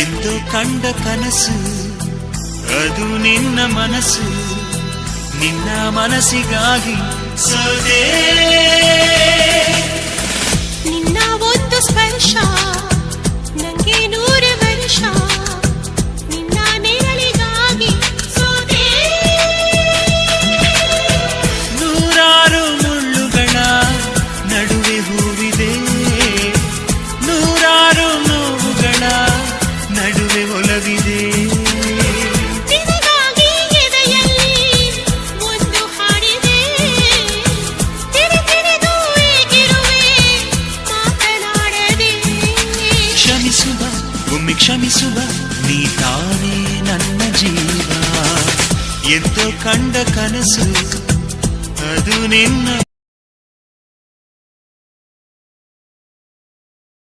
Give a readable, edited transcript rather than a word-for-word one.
ಎಂದೋ ಕಂಡ ಕನಸು ಅದು ನಿನ್ನ ಮನಸ್ಸು, ನಿನ್ನ ಮನಸ್ಸಿಗಾಗಿ ಸೋದೆ. ನಿನ್ನ ಒಂದು ಸ್ಪರ್ಶ ನಂಗೆ 100 ವರ್ಷ, ನಿನ್ನ ನೆರಳಿಗಾಗಿ ಸೋದೆ. ನೂರಾರು ಮುಳ್ಳುಗಳ ನಡುವೆ ಹೂವಿದೆ, ನೂರಾರು ನೋವುಗಳ ನಡುವೆ ಒಲವಿದೆ. ನಿನಗಾಗಿ ಎದೆಯಲ್ಲಿ ಒಂದು ಹಾಡಿದೆ, ತಿರುತಿರಿದು ಏಗಿರುವೆ ಮಾತನಾಡದೆ. ಕ್ಷಮಿಸುವ ಒಮ್ಮೆ ಕ್ಷಮಿಸುವ, ನೀ ತಾನೇ ನನ್ನ ಜೀವ. ಎಂದೋ ಕಂಡ ಕನಸು ಅದು ನಿನ್ನ